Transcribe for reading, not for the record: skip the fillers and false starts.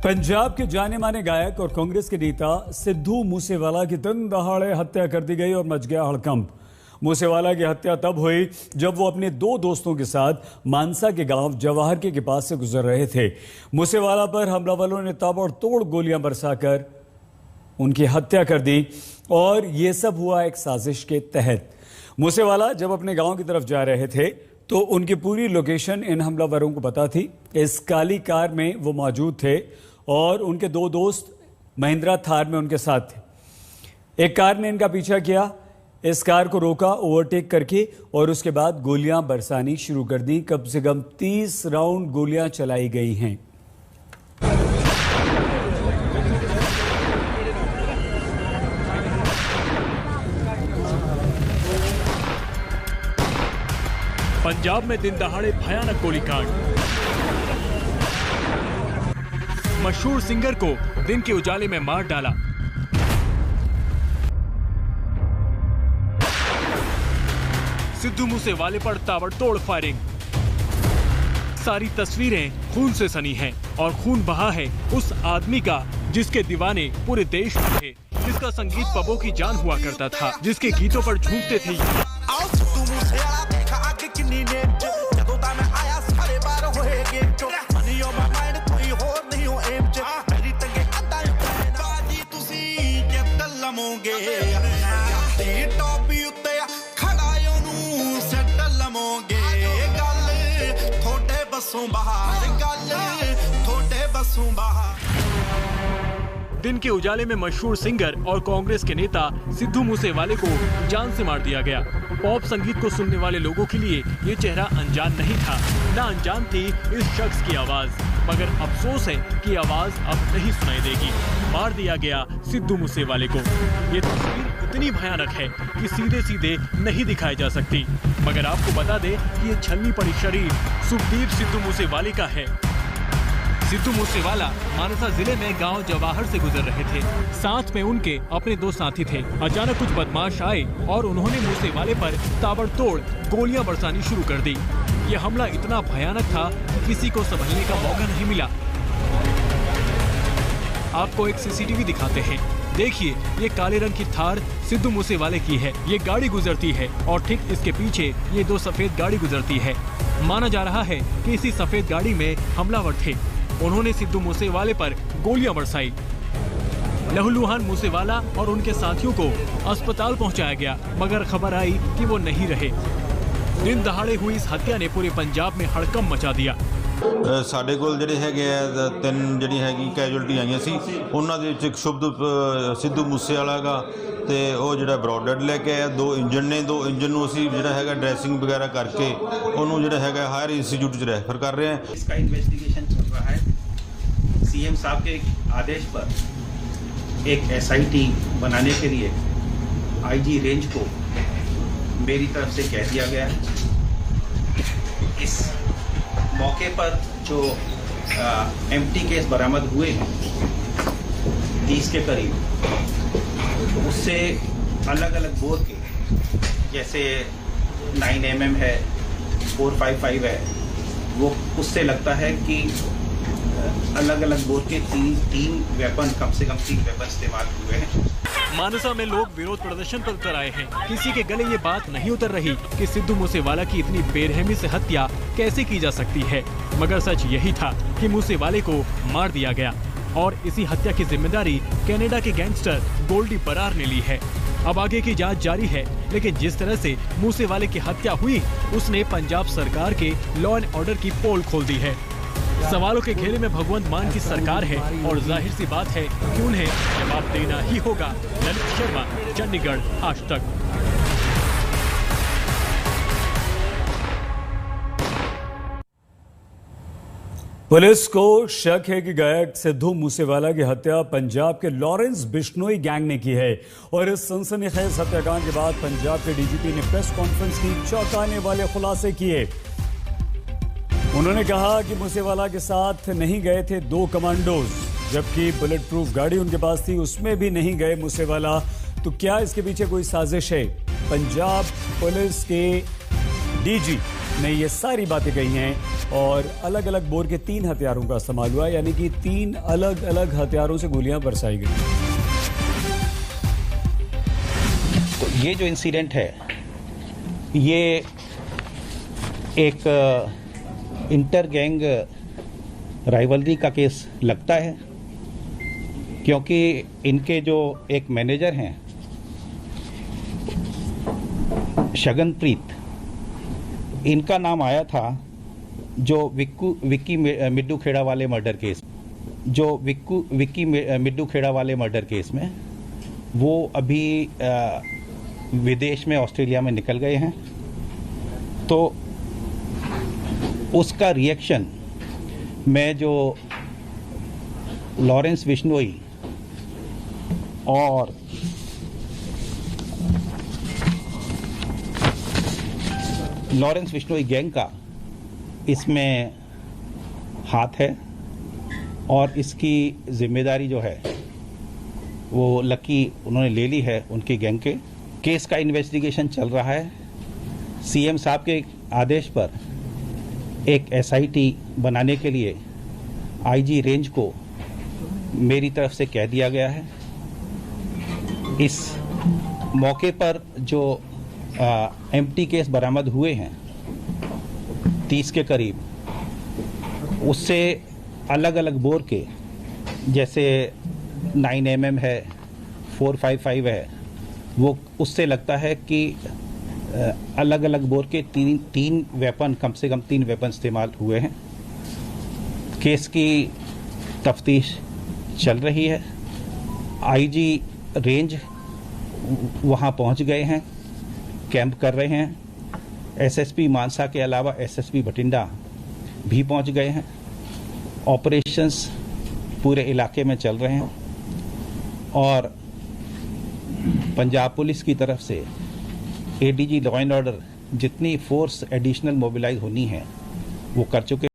पंजाब के जाने माने गायक और कांग्रेस के नेता सिद्धू मूसेवाला की दिन दहाड़े हत्या कर दी गई और मच गया हड़कंप। मूसेवाला की हत्या तब हुई जब वो अपने दो दोस्तों के साथ मानसा के गांव जवाहर के पास से गुजर रहे थे। मूसेवाला पर हमलावरों ने ताबड़तोड़ गोलियां बरसाकर उनकी हत्या कर दी और ये सब हुआ एक साजिश के तहत। मूसेवाला जब अपने गांव की तरफ जा रहे थे तो उनकी पूरी लोकेशन इन हमलावरों को पता थी। इस काली कार में वो मौजूद थे और उनके दो दोस्त महिंद्रा थार में उनके साथ थे। एक कार ने इनका पीछा किया, इस कार को रोका ओवरटेक करके और उसके बाद गोलियां बरसानी शुरू कर दी। कम से कम 30 राउंड गोलियां चलाई गई हैं। पंजाब में दिन दहाड़े भयानक गोलीकांड। मशहूर सिंगर को दिन के उजाले में मार डाला। सिद्धू मूसेवाले पर ताबड़तोड़ फायरिंग। सारी तस्वीरें खून से सनी हैं और खून बहा है उस आदमी का जिसके दीवाने पूरे देश में थे, जिसका संगीत पबों की जान हुआ करता था, जिसके गीतों पर झूमते थे। दिन के उजाले में मशहूर सिंगर और कांग्रेस के नेता सिद्धू मूसेवाले को जान से मार दिया गया। पॉप संगीत को सुनने वाले लोगों के लिए ये चेहरा अनजान नहीं था, ना अनजान थी इस शख्स की आवाज। मगर अफसोस है कि आवाज अब नहीं सुनाई देगी। मार दिया गया सिद्धू मूसेवाले को। ये तस्वीर इतनी भयानक है कि सीधे सीधे नहीं दिखाई जा सकती। मगर आपको बता दे कि ये छलनी पड़ी शरीर सुखदीप सिद्धू मूसेवाले का है। सिद्धू मूसेवाला मानसा जिले में गांव जवाहर से गुजर रहे थे। साथ में उनके अपने दो साथी थे। अचानक कुछ बदमाश आए और उन्होंने मूसेवाले पर ताबड़तोड़ गोलियां बरसानी शुरू कर दी। यह हमला इतना भयानक था कि किसी को संभलने का मौका नहीं मिला। आपको एक सीसीटीवी दिखाते हैं। देखिए, ये काले रंग की थार सिद्धू मूसेवाले की है। ये गाड़ी गुजरती है और ठीक इसके पीछे ये दो सफेद गाड़ी गुजरती है। माना जा रहा है कि इसी सफेद गाड़ी में हमलावर थे। उन्होंने सिद्धू मूसेवाले पर गोलियां बरसाई। लहूलुहान मूसेवाला और उनके साथियों को अस्पताल पहुंचाया गया, मगर खबर आई कि वो नहीं रहे। दिन दहाड़े हुई इस हत्या ने पूरे पंजाब में हड़कंप मचा दिया। ਸਾਡੇ ਕੋਲ ਜਿਹੜੇ ਹੈਗੇ ਆ ਤਿੰਨ ਜਿਹੜੀ ਹੈਗੀ ਕੈਜੁਅਲਟੀ ਆਈਆਂ ਸੀ। ਉਹਨਾਂ ਦੇ ਵਿੱਚ ਇੱਕ ਸ਼ੁਭਦ ਸਿੱਧੂ ਮੂਸੇਵਾਲਾ ਗਾ ਤੇ ਉਹ ਜਿਹੜਾ ਬਰੋਡਡ ਲੈ ਕੇ ਆਇਆ। ਦੋ ਇੰਜਨ ਨੇ, ਦੋ ਇੰਜਨ ਨੂੰ ਅਸੀਂ ਜਿਹੜਾ ਹੈਗਾ ਡਰੈਸਿੰਗ ਵਗੈरह करके ਉਹਨੂੰ ਜਿਹੜਾ ਹੈਗਾ ਹਾਇਰ इंस्टीट्यूट ਚ रेफर कर रहे हैं। इसका इन्वेस्टिगेशन चल रहा है। सीएम साहब के आदेश पर एक SIT बनाने के लिए IG रेंज को मेरी तरफ से कह दिया गया है। इस मौके पर जो एम्प्टी केस बरामद हुए हैं 30 के करीब, उससे अलग अलग बोर के जैसे 9mm है, 455 है, वो उससे लगता है कि अलग अलग बोर के तीन वेपन, कम से कम 3 वेपन इस्तेमाल हुए हैं। मानसा में लोग विरोध प्रदर्शन पर उतर आए हैं। किसी के गले ये बात नहीं उतर रही कि सिद्धू मूसेवाला की इतनी बेरहमी से हत्या कैसे की जा सकती है। मगर सच यही था कि मूसेवाले को मार दिया गया और इसी हत्या की जिम्मेदारी कनाडा के गैंगस्टर गोल्डी बरार ने ली है। अब आगे की जांच जारी है, लेकिन जिस तरह से मूसेवाले की हत्या हुई, उसने पंजाब सरकार के लॉ एंड ऑर्डर की पोल खोल दी है। सवालों के घेरे में भगवंत मान की सरकार है और जाहिर सी बात है कि उन्हें जवाब देना ही होगा। ललित शर्मा, चंडीगढ़, आज तक। पुलिस को शक है कि गायक सिद्धू मूसेवाला की हत्या पंजाब के लॉरेंस बिश्नोई गैंग ने की है और इस सनसनीखेज हत्याकांड के बाद पंजाब के DGP ने प्रेस कॉन्फ्रेंस की चौंकाने वाले खुलासे किए। उन्होंने कहा कि मूसेवाला के साथ नहीं गए थे 2 कमांडोज, जबकि बुलेट प्रूफ गाड़ी उनके पास थी, उसमें भी नहीं गए मूसेवाला। तो क्या इसके पीछे कोई साजिश है? पंजाब पुलिस के DG ने ये सारी बातें कही हैं और अलग अलग बोर के 3 हथियारों का इस्तेमाल हुआ, यानी कि 3 अलग अलग हथियारों से गोलियां बरसाई गई। तो ये जो इंसिडेंट है ये एक इंटर गैंग राइवलरी का केस लगता है, क्योंकि इनके जो एक मैनेजर हैं शगनप्रीत, इनका नाम आया था जो विक्की मिड्डू खेड़ा वाले मर्डर केस, विक्की मिड्डू खेड़ा वाले मर्डर केस में वो अभी विदेश में ऑस्ट्रेलिया में निकल गए हैं। तो उसका रिएक्शन मैं जो लॉरेंस बिश्नोई और गैंग का इसमें हाथ है और इसकी जिम्मेदारी जो है वो लकी उन्होंने ले ली है उनकी गैंग के। केस का इन्वेस्टिगेशन चल रहा है। सीएम साहब के आदेश पर एक एसआईटी बनाने के लिए आईजी रेंज को मेरी तरफ से कह दिया गया है। इस मौके पर जो एम्प्टी केस बरामद हुए हैं 30 के करीब, उससे अलग अलग बोर के, जैसे 9mm है, 455 है, वो उससे लगता है कि अलग अलग बोर के तीन वेपन, कम से कम 3 वेपन इस्तेमाल हुए हैं। केस की तफ्तीश चल रही है। आईजी रेंज वहाँ पहुँच गए हैं, कैंप कर रहे हैं। एसएसपी मानसा के अलावा एसएसपी बठिंडा भी पहुँच गए हैं। ऑपरेशंस पूरे इलाके में चल रहे हैं और पंजाब पुलिस की तरफ से एडीजी लॉ एंड ऑर्डर जितनी फोर्स एडिशनल मोबिलाइज होनी है वो कर चुके